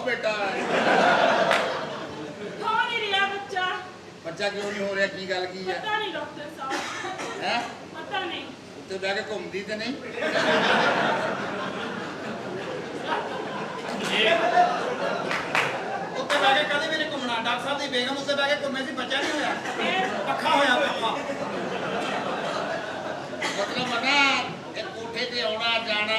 बेटा हो नहीं रहा बच्चा। बच्चा क्यों नहीं हो रहा? की गल की है? पता नहीं डॉक्टर साहब। हैं? पता नहीं। उत्ते बह के घूमदी ते नहीं? ਉੱਤੇ ਬਹਿ ਕੇ ਕਦੇ ਵੀ ਨਹੀਂ ਘੁੰਮਣਾ। ਡਾਕਟਰ ਸਾਹਿਬ ਦੀ ਬੇਗਮ ਉੱਤੇ ਬਹਿ ਕੇ ਘੁੰਮੇ ਸੀ, ਬੱਚਾ ਨਹੀਂ ਹੋਇਆ, ਪੱਖਾ ਹੋਇਆ ਪੱਖਾ। मतलब है ना ये कोठे ते आना जाना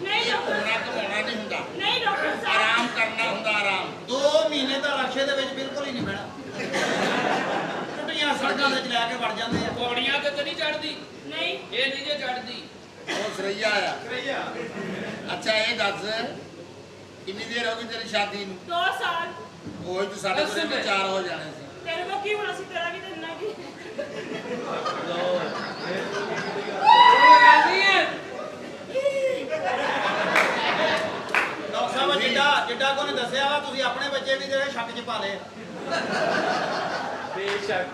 नहीं ये डॉक्टर घूमना घुमाना नहीं हुंदा। नहीं डॉक्टर साहब। आराम करना हुंदा आराम। 2 ਮਹੀਨੇ ਤਾਂ ਰਕਸ਼ੇ ਦੇ ਵਿੱਚ ਬਿਲਕੁਲ ਹੀ ਨਹੀਂ ਬਹਿਣਾ। ਟੁੱਟੀਆਂ ਸੜਕਾਂ ਦੇ ਚ ਲੈ ਕੇ ਵੜ ਜਾਂਦੇ ਆ। ਪੌੜੀਆਂ ਤੇ ਨਹੀਂ ਚੜਦੀ, नहीं। ਇਹ ਨਹੀਂ ਜੇ ਚੜਦੀ। ਉਹ ਸਰਈਆ ਆ। ਅੱਛਾ ਇਹ ਦੱਸ ਕਿੰਨੀ ਦੇਰ ਹੋ ਗਈ ਤੇਰੀ ਸ਼ਾਦੀ ਨੂੰ? 2 साल। ਉਹ ਹੀ ਤਾਂ ਸਾਡੇ ਕੋਲੇ ਵੀ 4 ਹੋ ਜਾਣੇ ਸੀ। तेरे को की होना सी, तेरा भी देना की। ਡਾਕਟਰ ਸਾਹਿਬ ਜਿੱਡਾ ਕੋ ਨੇ ਦੱਸਿਆ ਵਾ, ਤੁਸੀਂ ਆਪਣੇ ਬੱਚੇ ਵੀ ਜਿਹੜੇ ਸ਼ੱਕ ਚ ਪਾ ਲਏ।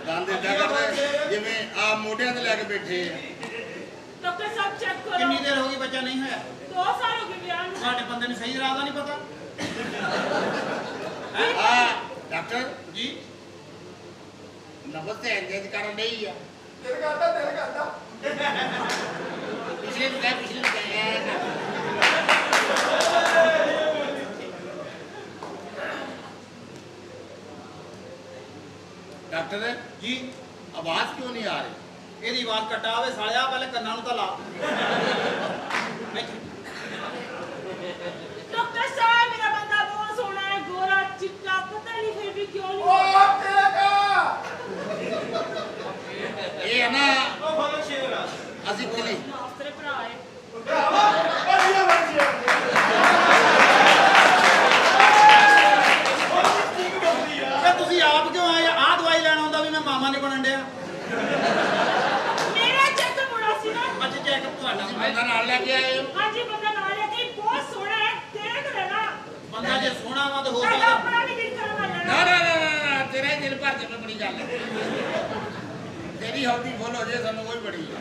ਦੰਦ ਏਦਾਂ ਕਰਦੇ ਜਿਵੇਂ ਆ ਮੋਢਿਆਂ ਤੇ ਲੈ ਕੇ ਬੈਠੇ ਆ। डॉक्टर साहब चेक करो। ਕਿੰਨੀ ਦੇਰ ਹੋ ਗਈ ਬੱਚਾ ਨਹੀਂ ਹੋਇਆ? 2 साल हो गए ब्याह नूं। ਸਾਡੇ ਬੰਦੇ ਨੂੰ ਸਹੀ ਰਾਹ ਦਾ ਨਹੀਂ ਪਤਾ। ਆ ਡਾਕਟਰ ਜੀ ਨਬਜ਼ ਤੇ ਇੰਗੇਜ ਕਰਨ ਨਹੀਂ ਆ। ਦਿਲ ਕਰਦਾ ਪਿਛਲੇ ਨੂੰ ਕਹਿ ਡਾਕਟਰ ਜੀ। ਆਵਾਜ਼ ਕਿਉਂ ਨਹੀਂ ਆ ਰਹੀ? ਇਹਦੀ ਆਵਾਜ਼ ਕੱਟਾ ਹੋਵੇ ਸਾਲਿਆ, ਪਹਿਲੇ ਕੰਨਾਂ ਨੂੰ ਤਾਂ ਲਾ। डॉक्टर साहब मेरा बंदा बहुत सोना है, गोरा चिट्टा, पता नहीं फिर भी क्यों नहीं। ਇਹ ਹੈ ਨਾ ਅਸੀਂ ਦਿੱਲੀ माफ तेरे भरा है। ਤੁਸੀਂ ਆਪ ਕਿਉਂ ਆਏ? ਆਹ ਦਵਾਈ ਲੈਣ ਆਉਂਦਾ ਵੀ ਮੈਂ ਮਾਮਾ ਨਹੀਂ ਬਣਨ ਡਿਆ। मेरा चेकअप होना सी ना। ਅੱਜ ਚੈੱਕਅਪ ਤੁਹਾਡਾ। ਬੰਦਾ ਨਾਲ ਲੈ ਕੇ ਆਏ ਹੋ। हाँ जी बंदा ना लेके बहुत सोना है, तेरे को लेना। ਬੰਦਾ ਜੇ ਸੋਹਣਾ ਵਾ ਤਾਂ ਹੋ साਡਾ ਸਕਦਾ। अपना नहीं दिल करना ਨਾ लेना। ਨਾ ਨਾ ਨਾ ਤੇਰੇ ਦਿਲ ਭਰ ਕੇ ਬੜੀ ਗੱਲ ਹੈ। ਤੇਰੀ ਹੌਦੀ ਫੁੱਲ ਹੋ ਜੇ ਸਾਨੂੰ ਕੋਈ ਬੜੀ ਹੈ।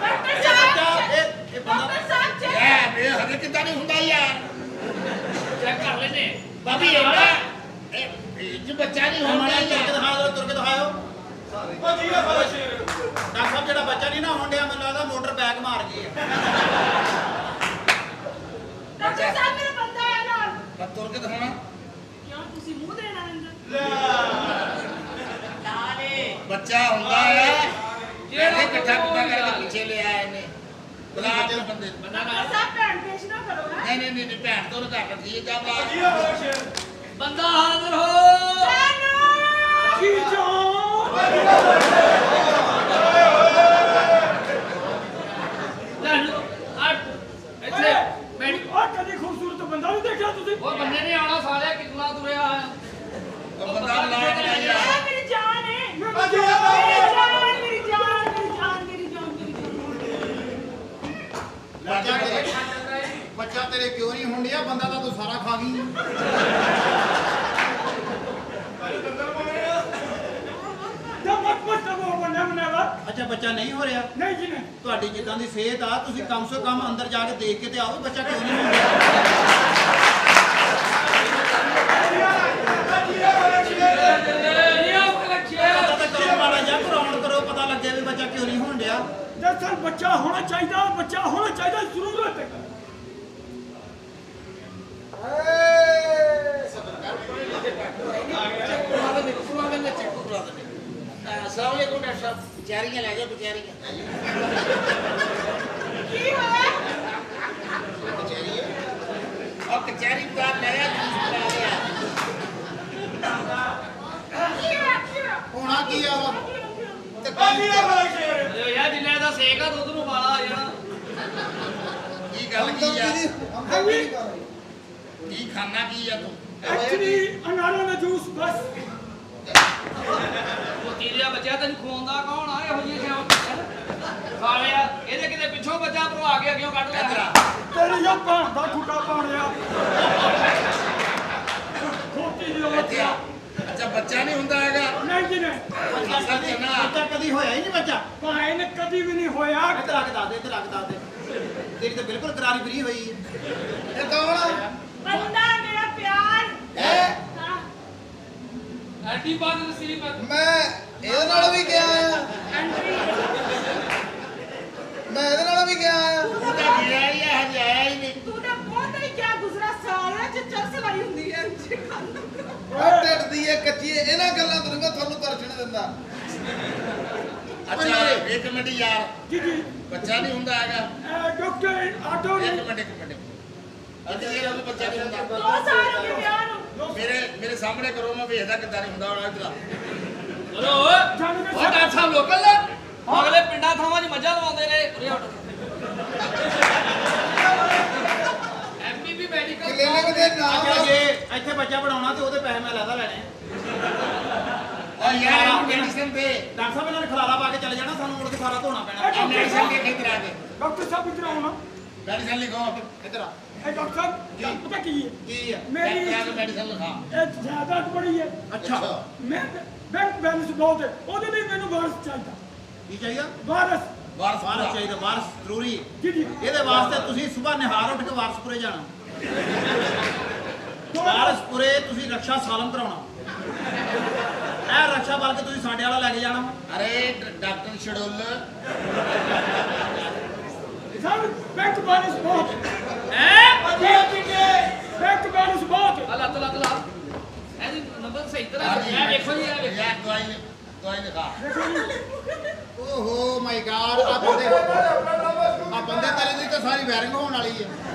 डॉक्टर ਬੱਚਾ साहब ਇਹ ਬੰਦਾ डॉक्टर साहब चेक। ਇਹ ਹਜੇ ਕਿੱਦਾਂ ਨਹੀਂ ਹੁੰਦਾ ਯਾਰ। ਚੈੱਕ ਕਰ ਲੈਨੇ। ਬਾਬੀ ਇਹ ਜੀ ਬੱਚਾ ਨਹੀਂ ਹੁੰਦਾ ਮਾੜਾ ਜਿਹਾ ਯਾਰ। ਤੁਰ ਕੇ ਦਿਖਾਓ। ਡਾਕਟਰ ਸਾਹਿਬ ਜਿਹੜਾ ਬੱਚਾ ਨਹੀਂ ਨਾ ਹੋਣ ਡਿਆ, ਮੈਨੂੰ ਲੱਗਦਾ ਮੋਟਰ ਬੈਕ ਮਾਰ ਗਈ ਹੈ। डॉक्टर साहब मेरा बंदा है ना। ਪਰ ਤੁਰ ਕੇ ਦਿਖਾਉਣਾ क्यों तुसी मुंह देना अंदर? ਬੱਚਾ ਹੁੰਦਾ ਹੈ ਜਿਹੜਾ ਇਕੱਠਾ ਕਰਕੇ ਪਿੱਛੇ ਲਿਆ ਇਹਨੇ ਬੁਲਾ ਕੇ ਬੰਦੇ ਨੂੰ। डॉक्टर साहब भैन पेश ना करो है। ਨਹੀਂ ਨਹੀਂ ਨਹੀਂ ਭੈਣ ਤੋਂ ਘੱਟ ਰੱਖੀ ਜਾ ਬੁਲਾ। ਬੰਦਾ ਹਾਜ਼ਰ ਹੋ। ਲੈ ਲਓ, ਇੱਥੇ ਬੈਠ। ਕਦੀ ਖੂਬਸੂਰਤ ਬੰਦਾ ਨਹੀਂ ਦੇਖਿਆ ਤੁਸੀਂ? ਉਹ ਬੰਦੇ ਨੇ ਆਉਣਾ, ਸਾਲਿਆ ਕਿਤਨਾ ਤੁਰਿਆ ਆਇਆ। ਉਹ ਬੰਦਾ ਬੁਲਾ ਕੇ ਲੈ ਜਾ। ये मेरी जान है। मेरी जान, मेरी जान, मेरी जान, मेरी जान, मेरी जान। ਬੱਚਾ ਤੇਰੇ ਕਿਉਂ ਨਹੀਂ ਹੋਣ ਡਿਆ? ਬੰਦਾ ਤਾਂ ਤੂੰ ਸਾਰਾ ਖਾ ਗਈ। ਅੱਛਾ ਬੱਚਾ ਨਹੀਂ ਹੋ ਰਿਹਾ? ਨਹੀਂ ਜੀ ਨਹੀਂ। ਤੁਹਾਡੀ ਜਿੱਦਾਂ ਦੀ ਸਿਹਤ ਆ, ਤੁਸੀਂ ਕਮ ਸੇ ਕਮ ਅੰਦਰ ਜਾ ਕੇ ਦੇਖ ਕੇ ਤੇ ਆਓ ਬੱਚਾ ਕਿਉਂ ਨਹੀਂ ਹੋ ਰਿਹਾ। ਪਤਾ ਤਾਂ ਕਰੋ ਮਾੜਾ ਜਿਹਾ, ਗਰਾਊਂਡ ਕਰੋ, ਪਤਾ ਲੱਗੇ ਵੀ ਬੱਚਾ ਕਿਉਂ ਨਹੀਂ ਹੋਣ ਡਿਆ। ਦਰਅਸਲ ਬੱਚਾ ਹੋਣਾ ਚਾਹੀਦਾ, ਬੱਚਾ ਹੋਣਾ ਚਾਹੀਦਾ ਜ਼ਰੂਰਤ ਹੈ। अस्सलाम वालेकुम डॉक्टर साहब। बेचारियां ले जाओ बेचारियां। की होया? और कचहरी का नया चीज बना लिया। की होया? की होया? ਹੋਣਾ ਕੀ ਆ ਵਾ? ਤੇ ਅਰੇ ਯਾਰ ਜਿੰਨਾ ਦਾ ਸੇਕ ਆ ਦੁੱਧ ਨੂੰ ਵਾਲਾ ਆ ਜਾਣਾ। की गल की है? की खाना की है तू? ਐਕਚੁਅਲੀ ਅਨਾਰਾਂ ਦਾ ਜੂਸ ਬਸ। ਉਹ ਤੀਰਿਆ ਬੱਚਾ ਤੈਨੂੰ ਖਵਾਉਂਦਾ ਕੌਣ ਆ? ਇਹੋ ਜਿਹੇ ਸ਼ਾਮ ਸਾਲਿਆ ਇਹਦੇ ਕਿਤੇ ਪਿੱਛੋਂ ਬੱਚਾ ਭਰਵਾ ਕੇ ਅੱਗਿਓਂ ਕੱਢ ਲਿਆ। ਤੇਰੀ ਇਹ ਭਾਂ ਦਾ ਠੁੱਡਾ ਪਾਣਿਆ। ਖੋਤੀ ਦੀ ਬੱਚਾ। अच्छा बच्चा नहीं होता हैगा। ਨਹੀਂ ਜੀ ਨਹੀਂ। ਬੱਚਾ ਕਦੀ ਹੋਇਆ ਹੀ ਨਹੀਂ ਬੱਚਾ। ਭਾਵੇਂ ਨੇ ਕਦੀ ਵੀ ਨਹੀਂ ਹੋਇਆ। ਇੱਧਰ ਆ ਕੇ ਦੱਸ ਦੇ, ਇੱਧਰ ਆ ਕੇ ਦੱਸ ਦੇ। ਤੇਰੀ ਤਾਂ ਬਿਲਕੁਲ ਕਰਾਰੀ ਫਰੀ ਹੋਈ ਹੈ। ਇਹ ਕੌਣ ਆ? बंदा मेरा प्यार। ਹੈਪੀ ਬਰਥਡੇ ਨਸੀਬ ਮੈਂ ਇਹਦੇ ਨਾਲ ਵੀ ਗਿਆ ਆ ਮੈਂ ਇਹਦੇ ਨਾਲ ਵੀ ਗਿਆ ਆ ਤੂੰ ਤਾਂ ਗਿਆ ਹੀ ਆ ਹਜੇ ਆਇਆ ਹੀ ਨਹੀਂ ਤੂੰ ਤਾਂ ਬਹੁਤ ਹੀ ਕਿਆ ਗੁਜ਼ਰਾ ਸਾਲਿਆ ਚ ਚਰਸ ਲਾਈ ਹੁੰਦੀ ਹੈ ਜੀ ਉਹ ਢਿੱਡ ਦੀ ਹੈ ਕੱਚੀ ਹੈ ਇਹਨਾਂ ਗੱਲਾਂ ਤੋਂ ਨੀ ਮੈਂ ਤੁਹਾਨੂੰ ਦਰਸ਼ਨ ਦਿੰਦਾ ਅੱਛਾ ਇੱਕ ਮਿੰਟ ਯਾਰ ਜੀ ਜੀ ਬੱਚਾ ਨਹੀਂ ਹੁੰਦਾ ਹੈਗਾ ਡਾਕਟਰ ਆਟੋ ਨੇ ਇੱਕ ਮਿੰਟ ਅੱਜ ਇਹ ਵੀ ਬੱਚਾ ਨਹੀਂ ਹੁੰਦਾ 2 ਸਾਲ ਹੋ ਗਏ ਵਿਆਹ ਨੂੰ ਮੇਰੇ ਸਾਹਮਣੇ ਕਰੋ ਮੈਂ ਵੇਖਦਾ ਕਿੱਦਾਂ ਨਹੀਂ ਹੁੰਦਾ ਹੁਣ ਇਧਰ ਚਲੋ ਉਹ ਡਾਕਟਰ ਸਾਹਿਬ ਲੋਕਲ ਨੇ ਅਗਲੇ ਪਿੰਡਾਂ ਥਾਵਾਂ 'ਚ ਮੱਝਾਂ ਲਵਾਉਂਦੇ ਨੇ ਉਰੇ ਆਟੋ ਐਮਪੀਪੀ ਮੈਡੀਕਲ ਕਲੀਨਿਕ ਦੇ ਨਾਮ ਅੱਛਾ ਨਾਲ ਜੇ ਇੱਥੇ ਬੱਚਾ ਬਣਾਉਣਾ ਤੇ ਉਹਦੇ ਪੈਸੇ ਮੈਂ ਲੈਦਾ ਲੈਣੇ ਆ। ਆ ਯਾਰ ਮੈਡੀਸਨ ਦੇ ਡਾਕਟਰ ਸਾਹਿਬ ਇਹਨਾਂ ਨੇ ਖਲਾਰਾ ਪਾ ਕੇ ਚਲੇ ਜਾਣਾ ਸਾਨੂੰ ਮੁੜ ਕੇ ਸਾਰਾ ਧੋਣਾ ਪੈਣਾ ਆ ਮੈਡੀਸਨ ਦੇ ਕਿੱਧਰ ਆ ਗਏ ਡਾਕਟਰ ਸਾਹਿਬ ਇੱਧਰ ਆਓ ਨਾ ਮੈਡੀਸਨ ਲਿਖੋ ਇੱਧਰ ਆ ਇਹ ਡਾਕਟਰ ਸਾਹਿਬ ਪਤਾ ਕੀ ਹੈ ਕੀ ਆ ਮੇਰੀ ਮੈਂ ਮੈਡੀਸਨ ਲਿਖਾ ਇਹ ਜ਼ਿਆਦਾ ਬੜੀ ਹੈ ਅੱਛਾ ਮੈਂ ਬੈਂਕ ਬੈਲੈਂਸ ਬਹੁਤ ਹੈ ਉਹਦੇ ਲਈ ਮੈਨੂੰ ਵਾਰਸ ਚਾਹੀਦਾ ਕੀ ਚਾਹੀਦਾ ਵਾਰਸ ਵਾਰਸ ਵਾਰਸ ਚਾਹੀਦਾ ਵਾਰਸ ਜ਼ਰੂਰੀ ਜੀ ਜੀ ਇਹਦੇ ਵਾਸਤੇ ਤੁਸੀਂ ਸਵੇਰ ਨਿਹਾਰ ਉੱਠ ਕੇ ਵਾਰਸਪੁਰੇ ਜਾਣਾ ਵਾਰਸਪੁਰੇ ਤੁਸੀਂ ਰਕਸ਼ਾ ਸਾਲਮ ਕਰਾਉਣਾ ਇਹ ਰਕਸ਼ਾ ਬਲ ਕੇ ਤੁਸੀਂ ਸਾਡੇ ਵਾਲਾ ਲੈ ਕੇ ਜਾਣਾ ਅਰੇ doctor schedule sir bank balance ਬਹੁਤ ਹੈ ਬੈਂਕ ਬੈਲੈਂਸ ਬਹੁਤ ਆ ਲੱਤ ਲੱਤ ਲਾ ਇਹਦੀ ਨੰਬਰ ਸਹੀ ਤਰ੍ਹਾਂ ਇਹ ਵੇਖੋ ਜੀ ਇਹ ਵੇਖੋ ਯਾਰ ਦਵਾਈ ਲਿਖਾ ਦੇਖੋ ਜੀ ਓਹੋ ਮਾਈ ਗਾਡ ਆ ਬੰਦੇ ਤੇਰੇ ਦੀ ਤਾਂ ਸਾਰੀ ਵਾਇਰਿੰਗ ਹੋਣ ਵਾਲੀ ਹੈ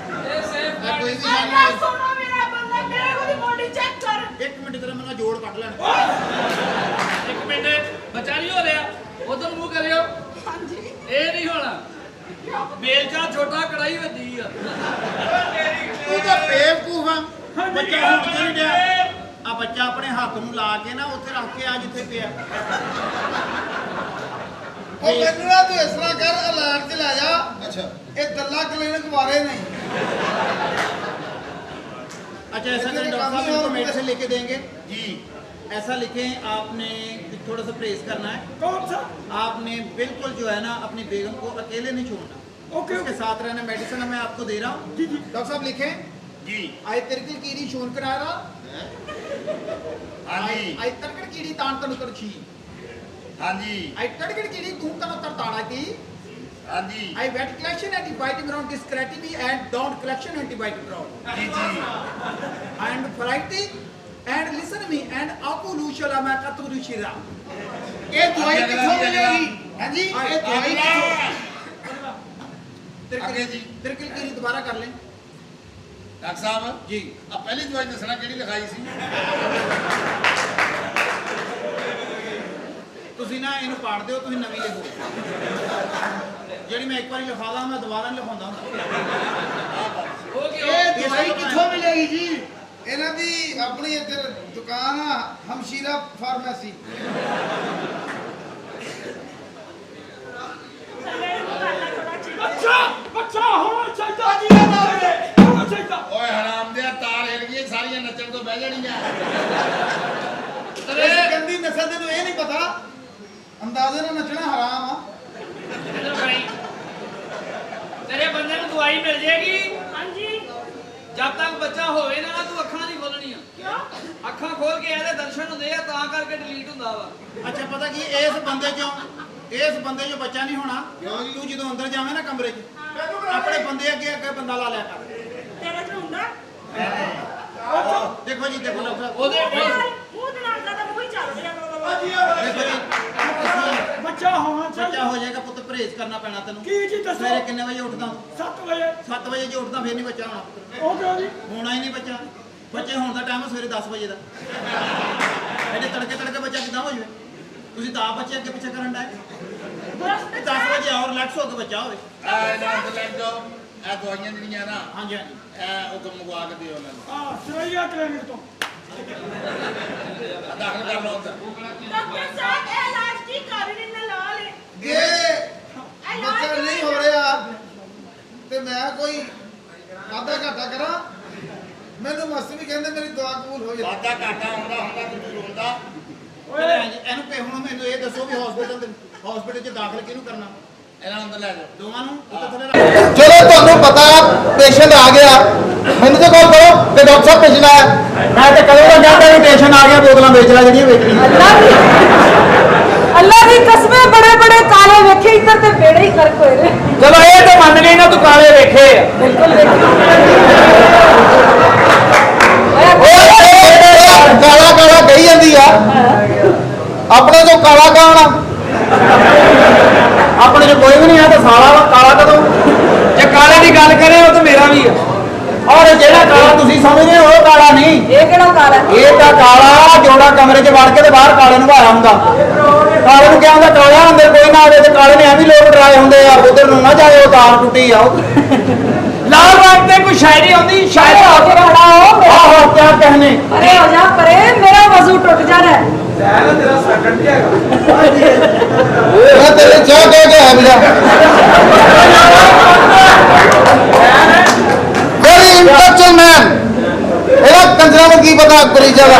ਇਹ ਸੇਫ ਇਹ ਕੋਈ ਵੀ ਅੱਲਾ ਗੱਲ ਸੁਣੋ ਮੇਰਾ ਬੰਦਾ ਮੇਰੇ ਕੋਲ ਬੋਡੀ ਚੈੱਕ ਕਰ ਨਹੀਂ। ਇੱਕ ਮਿੰਟ ਤੇਰਾ ਮੈਨੂੰ ਜੋੜ ਕੱਢ ਲੈਣ ਇੱਕ ਮਿੰਟ ਬੱਚਾ ਨਹੀਂ ਹੋ ਰਿਹਾ ਉਧਰ ਮੂੰਹ ਕਰਿਓ ਹਾਂਜੀ ਇਹ ਨਹੀਂ ਹੋਣਾ ਬੇਲਚਾ ਛੋਟਾ ਕੜਾਈ ਵੱਡੀ ਆ ਤੂੰ ਤਾਂ ਬੇਵਕੂਫ ਆ ਬੱਚਾ ਹੁਣ ਕਿਉਂ ਨਹੀਂ ਡਿਆ ਆ ਬੱਚਾ ਆਪਣੇ ਹੱਥ ਨੂੰ ਲਾ ਕੇ ਨਾ ਉੱਥੇ ਰੱਖ ਕੇ ਆ ਜਿੱਥੇ ਪਿਆ ਉਹ ਮੈਨੂੰ ਨਾ ਤੂੰ ਇਸ ਤਰ੍ਹਾਂ ਕਰ ਐਲਾਨ ਤੇ ਲੈ ਜਾ ਅੱਛਾ ਇਹ ਦੱਲਾ ਕਲੀਨਿਕ ਵਾਰੇ ਨਹੀਂ अच्छा ऐसा करें डॉक्टर साहब इनको मेडिसिन लेके देंगे जी ऐसा लिखें आपने थोड़ा सा परहेज करना है कौन सा आपने बिल्कुल जो है ना अपनी बेगम को अकेले नहीं छोड़ना ओके उसके साथ रहना मेडिसिन मैं आपको दे रहा हूँ जी जी डॉक्टर साहब लिखें जी आई तिरकल कीड़ी शोन करा रहा हाँ जी आई तड़कड़ कीड़ी तान तन कर छी हाँ जी आई तड़कड़ कीड़ी धूम तन तर ताड़ा की हाँ जी I wait collection antibiotic around this creatinine and down collection antibiotic around G G and variety and listen me and akulu shalama katuru shira ਇਹ ਦਵਾਈ ਕਿੱਥੋਂ ਮਿਲੇਗੀ ਹਾਂਜੀ ਇਹ ਦਵਾਈ ਅੱਗੇ ਜੀ तिरकल कीड़ी दोबारा कर लें ਡਾਕਟਰ ਸਾਹਿਬ जी ਆ ਪਹਿਲੀ ਦਵਾਈ ਦੱਸਣਾ ਕਿਹੜੀ ਲਿਖਾਈ ਸੀ ਤੁਸੀਂ ਨਾ ਇਹਨੂੰ ਪਾੜ ਦਿਓ ਤੁਸੀਂ ਨਵੀਂ ਲਿਖੋ ਜਿਹੜੀ ਮੈਂ ਇੱਕ ਵਾਰੀ ਲਿਖਾ ਦਾਂ ਮੈਂ ਦੁਬਾਰਾ ਨਹੀਂ ਲਿਖਾਉਂਦਾ ਹੁੰਦਾ ਹੋ ਗਿਆ ਇਹ ਦਵਾਈ ਕਿੱਥੋਂ ਮਿਲੇਗੀ ਜੀ ਇਹਨਾਂ ਦੀ ਆਪਣੀ ਇੱਧਰ ਦੁਕਾਨ ਆ ਹਮਸ਼ੀਰਾ ਫਾਰਮੇਸੀ ਬੱਚਾ ਹੋਣਾ ਚਾਹੀਦਾ ਜੀ ਹੋਣਾ ਚਾਹੀਦਾ ਓਏ ਹਰਾਮ ਦੇ ਤਾਰ ਹਿਲ ਗਈ ਸਾਰੀਆਂ ਨੱਚਣ ਤੋਂ ਬਹਿ ਜਾਣੀਆਂ ਇਸ ਗੰਦੀ ਨਸਲ ਦੇ ਨੂੰ ਇਹ ਨਹੀਂ ਪਤਾ ਅੰਦਾਜ਼ੇ ਨਾਲ ਨੱਚਣਾ ਹਰਾਮ ਆ ਇੱਧਰ ਭਾਈ ਤੇਰੇ ਬੰਦੇ ਨੂੰ ਦਵਾਈ ਮਿਲ ਜੇਗੀ ਹਾਂਜੀ ਜਦ ਤੱਕ ਬੱਚਾ ਹੋਵੇ ਨਾ ਤੂੰ ਅੱਖਾਂ ਨਹੀਂ ਖੋਲਣੀਆਂ ਕਿਉਂ ਅੱਖਾਂ ਖੋਲ ਕੇ ਇਹਦੇ ਦਰਸ਼ਨ ਹੁੰਦੇ ਆ ਤਾਂ ਕਰਕੇ ਡਿਲੀਟ ਹੁੰਦਾ ਵਾ ਅੱਛਾ ਪਤਾ ਕੀ ਇਸ ਬੰਦੇ ਚੋਂ ਬੱਚਾ ਨਹੀਂ ਹੋਣਾ ਤੂੰ ਜਦੋਂ ਅੰਦਰ ਜਾਵੇਂ ਨਾ ਕਮਰੇ 'ਚ ਆਪਣੇ ਬੰਦੇ ਅੱਗੇ ਅੱਗੇ ਬੰਦਾ ਲਾ ਲਿਆ ਕਰ ਤੇਰੇ ਚ ਹੁੰਦਾ ਦੇਖੋ ਜੀ ਦੇਖੋ ਡਾਕਟਰ ਸਾਹਿਬ ਉਹਦੇ ਮੂੰਹ ਦੇ ਨਾਲ ਦਾ ਮੂੰਹ ਹੀ ਚੱਲ ਰਿਹਾ ਦੇਖੋ ਜੀ ਤੁਸੀਂ ਬੱਚਾ ਹੋਣਾ ਬੱਚਾ ਚਾਹੀਦਾ ਹੋ ਜਾਏਗਾ ਪੁੱਤ ਪਰਹੇਜ਼ ਕਰਨਾ ਪੈਣਾ ਤੈਨੂੰ ਕੀ ਜੀ ਦੱਸੋ ਸਵੇਰੇ ਕਿੰਨੇ ਵਜੇ ਉੱਠਦਾ 7 ਵਜੇ 7 ਵਜੇ ਜੇ ਉੱਠਦਾ ਫਿਰ ਨਹੀਂ ਬੱਚਾ ਹੋਣਾ ਪੁੱਤ ਹੋ ਗਿਆ ਜੀ ਹੋਣਾ ਹੀ ਨਹੀਂ ਬੱਚਾ ਬੱਚੇ ਹੋਣ ਦਾ ਟਾਈਮ ਸਵੇਰੇ 10 ਵਜੇ ਦਾ ਇਹਦੇ ਤੜਕੇ ਬੱਚਾ ਕਿੱਦਾਂ ਹੋ ਜਾਵੇ ਤੁਸੀਂ ਤਾਂ ਆਪ ਬੱਚੇ ਅੱਗੇ ਪਿੱਛੇ ਕਰਨ ਦਾ 10 ਵਜੇ ਆਓ ਰਿਲੈਕਸ ਹੋ ਕੇ ਬੱਚਾ ਹੋਵੇ ਆ ਨਾ ਲੈ ਜਾਓ ਇਹ ਦਵਾਈਆਂ ਜਿਹੜੀਆਂ ਨਾ ਹਾਂਜੀ ਹਾਂਜੀ ਇਹ ਉਹ ਤੋਂ ਮੰਗਵਾ ਕੇ ਦਿਓ ਉਹਨਾਂ ਨੂੰ ਆ ਸਰਈਆ ਕਲੀਨਿਕ ਤੋਂ ਆਹ ਦਾਖਲ ਕਰ ਲਓ ਅੰਦਰ ਡਾਕਟਰ ਸਾਹਿਬ ਇਹ ਇਲਾਜ ਕੀ ਕਰ ਰਹੇ ਨੇ ਨਾਲ ਜੇ ਬੱਚਾ ਨਹੀਂ ਹੋ ਰਿਹਾ ਤੇ ਮੈਂ ਕੋਈ ਵਾਧਾ ਘਾਟਾ ਕਰਾਂ ਮੈਨੂੰ ਮਸਤ ਵੀ ਕਹਿੰਦੇ ਮੇਰੀ ਦੁਆ ਕਬੂਲ ਹੋ ਜਾਏ ਵਾਧਾ ਘਾਟਾ ਹੁੰਦਾ ਤੇ ਤੂੰ ਰੋਂਦਾ ਇਹਨੂੰ ਪੇ ਹੁਣ ਮੈਨੂੰ ਇਹ ਦੱਸੋ ਵੀ ਹਸਪੀਟਲ 'ਚ ਦਾਖਲ ਕਿਹਨੂੰ ਕਰਨਾ ਇਹਨਾਂ ਨੂੰ ਅੰਦਰ ਲੈ ਜਾਓ ਦੋਵਾਂ ਨੂੰ ਉੱਤੇ ਥੱਲੇ ਰੱਖ ਚਲੋ ਤੁਹਾਨੂੰ ਪਤਾ ਪੇਸ਼ੈਂਟ ਆ ਗਿਆ ਮੈਨੂੰ ਤੇ ਕਾਲ ਕਰੋ ਕਿ ਡਾਕਟਰ ਸਾਹਿਬ ਭੇਜਣਾ ਹੈ ਮੈਂ ਤੇ ਕਦੋਂ ਦਾ ਕਹਿੰਦਾ ਵੀ ਪੇਸ਼ੈਂਟ ਸੀਜ਼ਨ ਆ ਗਿਆ, ਬੋਤਲਾਂ ਵੇਚ ਲੈ ਜਿਹੜੀਆਂ ਵੇਚਣੀਆਂ। ਅੱਲਾ ਦੀ ਕਸਮੇ ਬੜੇ ਬੜੇ ਕਾਲੇ ਵੇਖੇ ਇੱਧਰ ਤੇ ਬੇੜੇ ਹੀ ਕਰਕ ਹੋਏ ਨੇ। ਚਲੋ ਇਹ ਤਾਂ ਮੰਨ ਲਈ ਨਾ ਤੂੰ ਕਾਲੇ ਵੇਖੇ ਆ। ਬਿਲਕੁਲ ਵੇਖੇ। ਕਾਲਾ ਕਾਲਾ ਕਹੀ ਜਾਂਦੀ ਆ, ਆਪਣੇ ਤੋਂ ਕਾਲਾ ਕਾਣਾ ਆਪਣੇ ਚ ਕੋਈ ਵੀ ਨਹੀਂ ਆ ਤਾਂ ਸਾਲਾ ਵਾ, ਕਾਲਾ ਕਦੋਂ? ਜੇ ਕਾਲੇ ਦੀ ਗੱਲ ਕਰੇ ਉਹ ਤਾਂ ਮੇਰਾ ਵੀ ਆ। ਔਰ ਜਿਹੜਾ ਕਾਲਾ ਤੁਸੀਂ ਸਮਝਦੇ ਹੋ ਉਹ ਕਾਲਾ ਨਹੀਂ, ਇਹ ਕਿਹੜਾ ਕਾਲਾ? ਇਹ ਤਾਂ ਕਾਲਾ ਜੋੜਾ ਕਮਰੇ 'ਚ ਵੜ ਕੇ ਤੇ ਬਾਹਰ ਕਾਲੇ ਨੂੰ ਭਾਇਆ ਹੁੰਦਾ। ਕਾਲੇ ਨੂੰ ਕਿਹਾ ਹੁੰਦਾ ਕਾਲਾ ਅੰਦਰ ਕੋਈ ਨਾ ਆਵੇ, ਤੇ ਕਾਲੇ ਨੇ ਐਵੇਂ ਲੋਕ ਡਰਾਏ ਹੁੰਦੇ ਆ ਉਧਰ ਨੂੰ ਨਾ ਜਾਏ, ਉਹ ਤਾਰ ਟੁੱਟੀ ਆ। ਲਾਲ ਰੰਗ ਤੇ ਕੋਈ ਸ਼ਾਇਰੀ ਆਉਂਦੀ, ਸ਼ਾਇਰੀ ਪਰੇ ਹੋ ਕੇ ਖੜਾ ਹੋ। ਆਹੋ ਕਿਆ कहने ਪਰੇ ਹੋ ਜਾ ਪਰੇ, ਮੇਰਾ ਵਜ਼ੂ ਟੁੱਟ ਜਾਣਾ ਹੈ। ਮੈਂ ਤੇਰੇ ਚਾਹ ਕਹਿ ਕੇ ਹੈ ਮੇਰਾ ਵੈਰੀ ਇੰਟੈਲੈਕਚੁਅਲ ਮੈਨ। ਇਹਦਾ ਕੰਜਰਾਂ ਨੂੰ ਕੀ ਪਤਾ ਕੁੜੀ ਜਗਾ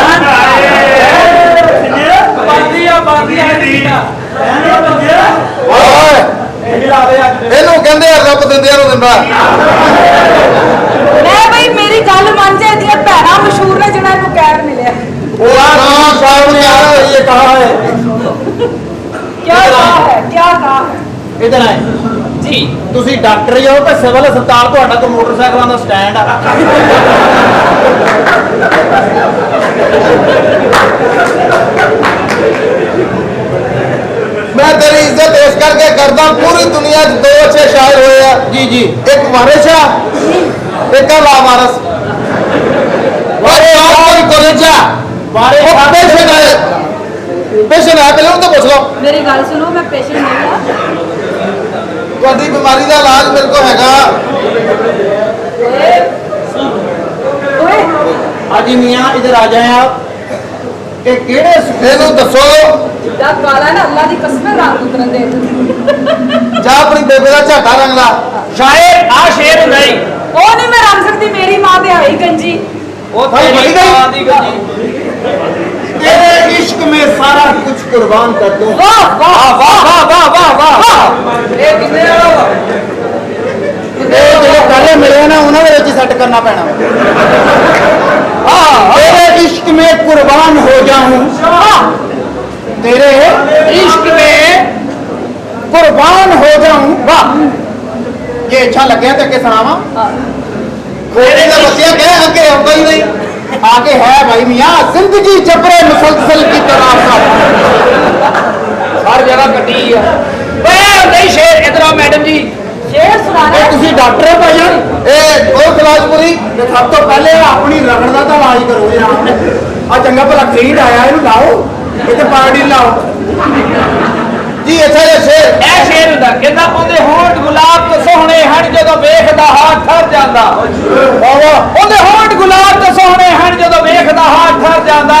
ਬਾਂਦੀ ਆ ਓਏ ਇਹਨੂੰ ਕਹਿੰਦੇ ਆ ਰੱਬ ਦਿੰਦਿਆਂ ਨੂੰ ਦਿੰਦਾ। ਲੈ ਬਈ ਮੇਰੀ ਗੱਲ ਮੰਨ ਜਾ, ਇਹਦੀਆਂ ਭੈਣਾਂ ਮਸ਼ਹੂਰ ਨੇ ਜਿਹਨਾਂ ਨੂੰ ਕਹਿਰ ਮਿਲਿਆ। ਨਾ ਸ਼ਾਇਦ ਯਾਰ ये कहा है ਕਿਆ ਕਹਾ ਹੈ, ਕਿਆ ਕਹਾ ਹੈ? इधर आए ਜੀ। ਤੁਸੀਂ ਡਾਕਟਰ ਹੀ ਹੋ ਤੇ ਸਿਵਲ ਹਸਪਤਾਲ ਤੁਹਾਡਾ ਕੋਈ ਮੋਟਰਸਾਈਕਲਾਂ ਦਾ ਸਟੈਂਡ ਆ। ਮੈਂ ਤੇਰੀ ਇੱਜ਼ਤ ਇਸ ਕਰਕੇ ਕਰਦਾ, ਪੂਰੀ ਦੁਨੀਆ 'ਚ ਦੋ ਅੱਛੇ ਸ਼ਾਇਰ ਹੋਏ ਆ। जी जी ਇੱਕ ਵਾਰਿਸ ਆ, ਇੱਕ ਆ ਲਾਵਾਰਸ। ਕੋਈ ਕੋਲੇਜਾ बारे ਉਹ ਪੇਸ਼ੈਂਟ ਹੈ, ਪੇਸ਼ੈਂਟ ਹੈ, ਪਹਿਲਾਂ ਉਹ ਤਾਂ ਪੁੱਛ ਲਓ ਮੇਰੀ ਗੱਲ ਸੁਣੋ, ਮੈਂ ਪੇਸ਼ੈਂਟ ਨਹੀਂ ਆ। ਤੁਹਾਡੀ ਬਿਮਾਰੀ ਦਾ ਇਲਾਜ ਮੇਰੇ ਕੋਲ ਹੈਗਾ। ਓਏ हाजी मियाँ इधर आ जाएं आप। कि केड़े ਇਹਨੂੰ ਦੱਸੋ ਜਿੱਦਾਂ ਕਾਲਾ ਨਾ, ਅੱਲਾ ਦੀ ਕਸਮ ਰੰਗ ਉਤਰਨ ਦੇ। ਜਾਂ ਆਪਣੀ ਬੇਬੇ ਦਾ ਝਾਟਾ ਰੰਗ ਲਾ। ਸ਼ਾਇਰ ਆ ਸ਼ੇਰ ਨਹੀਂ, ਉਹ ਨਹੀਂ ਮੈਂ ਰੰਗ ਸਕਦੀ, ਮੇਰੀ ਮਾਂ ਤੇ ਆਈ ਗੰਜੀ। ਉਹ ਭਾਈ ਤੇਰੀ ਬੜੀ ਮਾਂ ਦੀ ਗੱਡੀ। तेरे इश्क में सारा कुछ कुर्बान कर दूं। ਵਾਹ ਵਾਹ ਵਾਹ ਵਾਹ ਵਾਹ ਵਾਹ ਵਾਹ ਵਾਹ। ਇਹ ਕਿੰਨੇ ਵਾਲਾ ਵਾ? ਇਹ ਜਿਹੜੇ ਪਹਿਲੇ ਮਿਲੇ ਨਾ ਉਹਨਾਂ ਦੇ ਵਿੱਚ ਸੈੱਟ ਕਰਨਾ ਪੈਣਾ। तेरे इश्क में कुर्बान हो जाऊं, तेरे इश्क में कुर्बान हो जाऊं। वाह, ये अच्छा लगे तो अगे सुनावा। ਖੋੜੇ ਦਾ ਬੱਚਿਆ ਕਹਿ ਅੱਗੇ ਆਉਂਦਾ ਹੀ ਨਹੀਂ। आगे है भाई मियाँ, जिंदगी जबरे मुसलसल की तरह ਹਰ ਜਗ੍ਹਾ ਕੱਟੀ ਆ। ਓਏ ਨਹੀਂ ਸ਼ੇਰ, ਇਧਰ ਆ ਮੈਡਮ ਜੀ। ਸ਼ੇਰ ਸੁਣਾਣਾ ਇਹ ਤੁਸੀਂ ਡਾਕਟਰ ਹੋ ਭਾਈ? ਇਹ ਉਹ ਕਲਾਜਪੁਰੀ ਤੇ ਸਭ ਤੋਂ ਪਹਿਲੇ ਆਪਣੀ ਰਗੜ ਦਾ ਤਾਂ ਇਲਾਜ ਕਰੋ ਯਾਰ। ਆ ਚੰਗਾ ਭਲਾ ਖਰੀਦ ਆਇਆ, ਇਹਨੂੰ ਲਾਓ, ਇੱਥੇ ਪਾਰਟੀ ਲਾਓ। ਜੀ ਅੱਛਾ ਜਿਹਾ ਸ਼ੇਰ ਇਹ ਸ਼ੇਰ ਹੁੰਦਾ, ਕਹਿੰਦਾ ਉਹਦੇ ਹੋਂਠ ਗੁਲਾਬ ਤੋਂ ਸੋਹਣੇ ਹਨ, ਜਦੋਂ ਵੇਖਦਾ ਹਾਥ ਠਰ ਜਾਂਦਾ। ਉਹਦੇ ਹੋਂਠ ਗੁਲਾਬ ਤੋਂ ਸੋਹਣੇ ਹਨ, ਜਦੋਂ ਵੇਖਦਾ ਹਾਥ ਠਰ ਜਾਂਦਾ।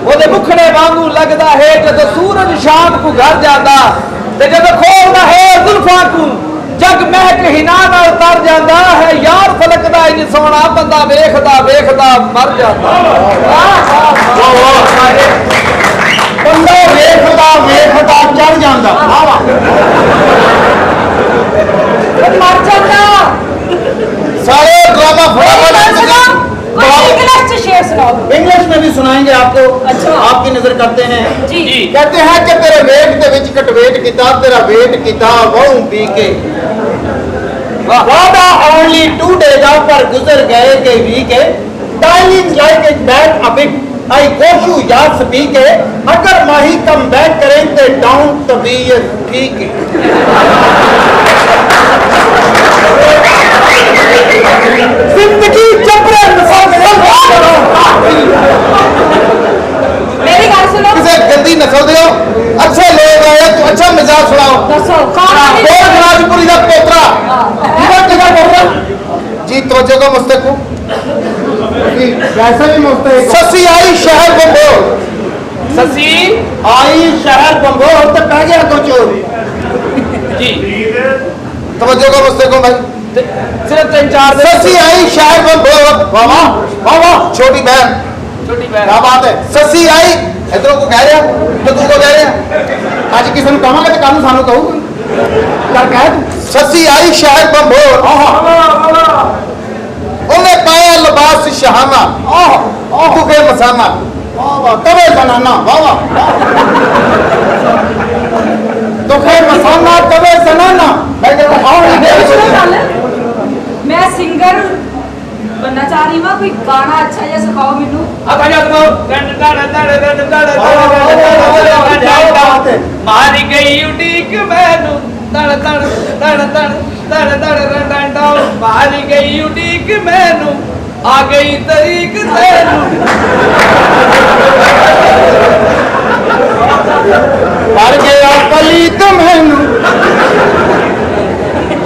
ਉਹਦੇ ਮੁਖੜੇ ਵਾਂਗੂ ਲੱਗਦਾ ਹੈ ਜਦੋਂ ਸੂਰਜ ਸ਼ਾਮ ਨੂੰ ਘਰ ਜਾਂਦਾ। ਤੇ ਜਦੋਂ ਖੋਲਦਾ ਹੈ ਜ਼ੁਲਫਾਂ ਨੂੰ, ਜਗ ਮਹਿਕ ਹਿਨਾ ਨਾਲ ਤਰ ਜਾਂਦਾ ਹੈ। ਯਾਰ ਫਲਕ ਦਾ ਇੰਜ ਸੋਹਣਾ ਬੰਦਾ ਵੇਖਦਾ ਵੇਖਦਾ ਮਰ ਜਾਂਦਾ। ਬੰਦਾ ਵੇਖਦਾ ਵੇਖਦਾ ਚੜ ਜਾਂਦਾ। ਵਾਹ ਵਾਹ, ਮਰ ਜਾਂਦਾ। सारे ड्रामा फटाफट कोई इंग्लिश से शेर सुनाओ। इंग्लिश में भी सुनाएंगे आपको। अच्छा। आपकी नजर करते हैं। जी कहते हैं कि तेरे वेट के विच कटवेट किता, तेरा वेट किता वहू पी के। वादा ओनली 2 days पर गुजर गए के वीक है। Darling like it back a bit, I कोश यू यार स्पीक है। अगर माही कम बैक करें तो डाउन तबीयत ठीक है। जिंदगी जबरे मुसलसल मेरी गल सुनो। किसी गंदी नस्ल दे हो, अच्छे लोग आए तो अच्छा मिजाज सुनाओ। दसो कौन बोल राजपुरी का पोतरा जीवन का पोतरा जी तवज्जो को मुस्तक वैसे भी मुफ्त ससी आई शहर बंबोर, ਸੱਸੀ आई शहर बंगोर तो पै गया को चोर। ਜੀ तवज्जो को मुस्तक भाई। सिर्फ 3-4 दिन। ससी आई शहर बंबोर, वाह वाह वाह वाह, छोटी बहन छोटी क्या बहन बात है। ससी आई इधरों को कह रहा तो तू को कह रहा आज किसी को कहांगे तो कल सानू कहूगी कर कह तू। ससी आई शहर बंबोर, उन्हें पाया लिबास शहाना, तुखे मसाना। वाह वाह तवे जनाना वाह वाह दुखे मसाना तवे जनाना मैं सिंगर बनना चाह रही हूँ कोई गाना अच्छा या सिखाओ मैनू मारी गई उड़ीक मैनू तड़ तड़ तड़ तड़ तड़ तड़ मारी गई उड़ीक मैनू आ गई तरीक तेनू मर गया पलीत मैनू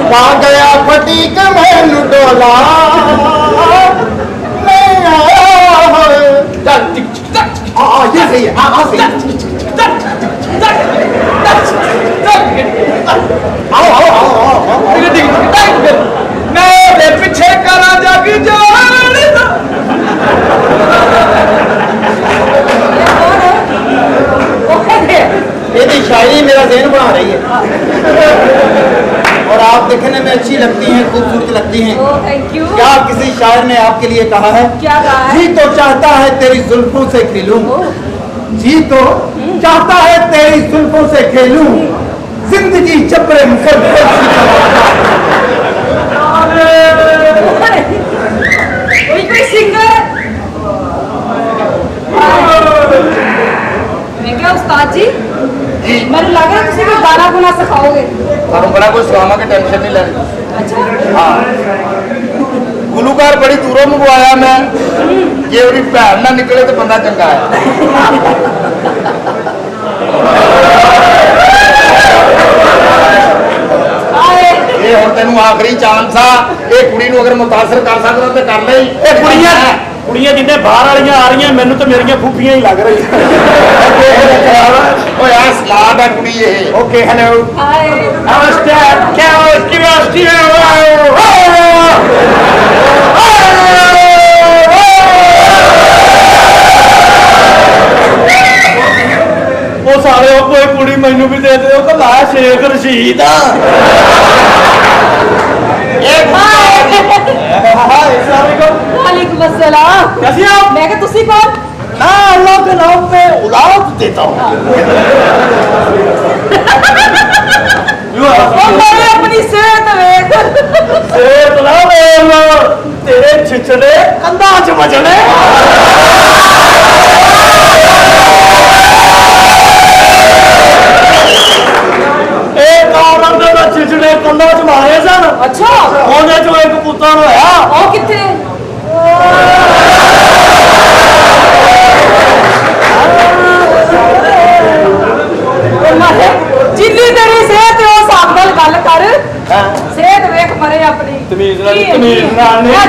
पा गया फटीक मैनू डोला मैं आया ये सही है सही है आओ आओ आओ आओ मैं पीछे करा जग जान ये शायरी मेरा ज़हन बना रही है और आप देखने में अच्छी लगती हैं खूबसूरत लगती हैं थैंक यू क्या किसी शायर ने आपके लिए कहा है क्या कहा है जी तो चाहता है तेरी जुल्फों से खेलूं जी तो चाहता है तेरी जुल्फों से खेलूं जिंदगी जबरे मुसलसल कोई सिंगर मैं क्या उस्ताद जी मैंने लग रहा तुम कोई गाना गुना सिखाओगे ਤੁਹਾਨੂੰ ਬੜਾ ਕੁਝ ਸਿਖਾਵਾਂਗੇ ਟੈਨਸ਼ਨ ਨਹੀਂ ਲੈਣੀ अच्छा ਹਾਂ ਗੁਲੂਕਾਰ ਬੜੀ ਦੂਰੋਂ ਮੰਗਵਾਇਆ ਮੈਂ ਜੇ ਉਹਦੀ ਭੈਣ ਨਾ ਨਿਕਲੇ ਤੇ ਬੰਦਾ ਚੰਗਾ ਹੈ ਇਹ ਹੁਣ ਤੈਨੂੰ ਆਖਰੀ ਚਾਂਸ ਆ ਇਹ ਕੁੜੀ ਨੂੰ ਅਗਰ ਮੁਤਾਸਰ ਕਰ ਸਕਦਾ ਤੇ ਕਰ ਲੈ ਇਹ ਕੁੜੀਆਂ ਜਿੰਨੇ ਬਾਹਰ ਵਾਲੀਆਂ ਆ ਰਹੀਆਂ ਮੈਨੂੰ ਤਾਂ ਮੇਰੀਆਂ ਫੂਫੀਆਂ ਹੀ ਲੱਗ ਰਹੀਆਂ ਓਏ ਆ ਸਮਾਰਟ ਆ ਕੁੜੀ ਇਹ ਓਕੇ ਹੈਲੋ हाय ਨਮਸਤੇ ਉਹ ਸਾਰੇ ਉਹ ਕੋਈ ਕੁੜੀ ਮੈਨੂੰ ਵੀ ਦੇ ਦਿਓ ਕਿ ਲਾ ਸ਼ੇਖ ਰਸ਼ੀਦ ਆ वालेकुम अस्सलाम कैसी हैं आप? मैं क्या तुसी कौन मैं अल्लाह के नाम पे उलाद देता हूँ ओ मेरे अपनी सेहत देख सेहत ना तेरे छिछड़े कंधा च बजने छिछड़े कंधा च मारे सन अच्छा ਉਹਦੇ ਚੋਂ ਇੱਕ ਪੁੱਤਰ ਹੋਇਆ ओ किथे जिन्नी तेरी सेहत है उस हिसाब नाल गल कर सेहत वेख मरे अपनी तमीज नाल नहीं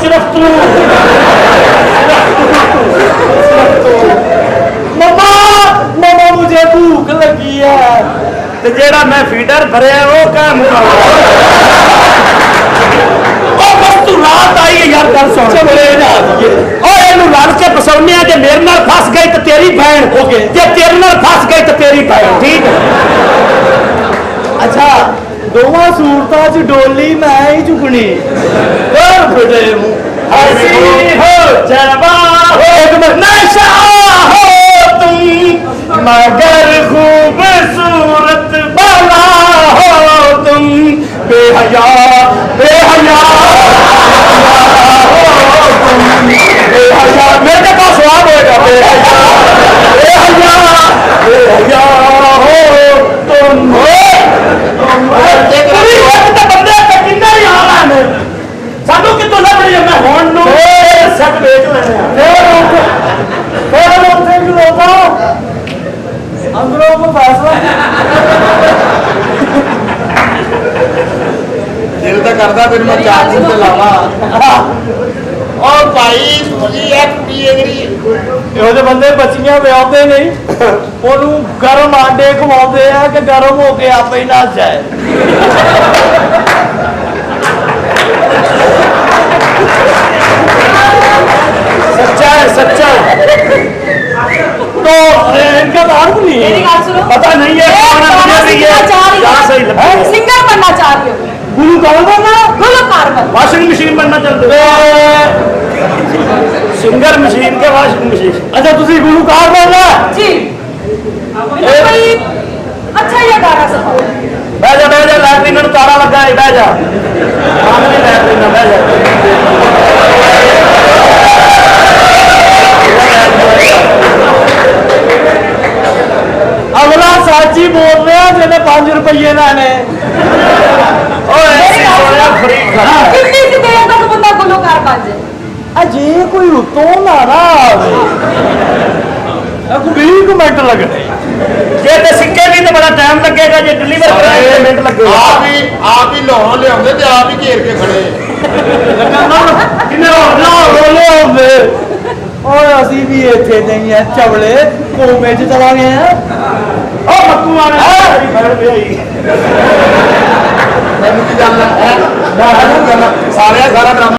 सिर्फ तू मम्मा मुझे भूख लगी है ते जेड़ा मैं फीडर भरे वो काम तू रात आई है यार गल सुन चले जा एनू लड़ के फसाउने आ जे मेरे नाल फस गई ते तेरी भैन जे तेरे नाल फस गई ते तेरी भैन ठीक है अच्छा दोवां सूरतां च डोली मैं ही चुकनी कर फटे मुंह हसी हो जलवा हो नशा हो तुम मगर खूबसूरत बाला हो तुम बेहया बेहया हो तुम बेहया मेरे पास स्वाद होएगा बेहया बेहया बेहया हो तुम सानू कितों लग रही है मैं होन नु सट बेच लेने फिर उत्थे खलोता अंदरों को फैसला ਦਿਲ ਤਾਂ ਕਰਦਾ ਫਿਰ ਮੈਂ ਚਾਰ ਦਿਨ ਤੇ ਲਾਵਾਂ ਔਰ ਭਾਈ ਤੁਸੀਂ ਇਹ ਕੁੜੀ ਜਿਹੜੀ ਇਹੋ ਜਿਹੇ ਬੰਦੇ ਬੱਚੀਆਂ ਵਿਆਹੁੰਦੇ ਨਹੀਂ ਉਹਨੂੰ ਗਰਮ ਆਂਡੇ ਖਵਾਉਂਦੇ ਆ ਕਿ ਗਰਮ ਹੋ ਕੇ ਆਪੇ ਹੀ ਨੱਸ ਜਾਏ वाशिंग मशीन बनना चाहते हो? सिंगर मशीन के वाशिंग मशीन। अच्छा तुसी गुलकार बनना जी ਮੈਨੂੰ ਕੋਈ ਅੱਛਾ ਜਿਹਾ ਗਾਣਾ ਸੁਣਾਓ। बह जा लैटरिन में तारा लगा है, बह जा लैटरिन में बह जा। अगला साची बोल रहा जिन्हें 5 रुपये लेने फ्री खड़ा ਕਿੰਨੀ ਕੁ ਦੇਰ ਤੱਕ ਬੰਦਾ ਗੁਲੂਕਾਰ ਬਣ ਜਾਏ? अजे कोई उतो ना आवे 20 मिनट लगने जे ते सिक्के भी तो बड़ा टाइम लगेगा, जे डिलीवर कराए तो मिनट लगेगा। आप ही लाहौर लियाਉਂਦੇ ਤੇ आप ही घेर के खड़े ਅਸੀਂ ਵੀ ਇੱਥੇ ਨਹੀਂ ਆ ਚਵਲੇ ਕੋਮੇ ਚ ਚਲਾ ਗਏ ਆ। ਉਹ ਮੱਕੂ ਆਣਾ ਮੇਰੀ ਫੜ ਪਿਆਈ ਮੈਨੂੰ ਕੀ ਗੱਲ ਹੈ ਸਾਰਾ ਡਰਾਮਾ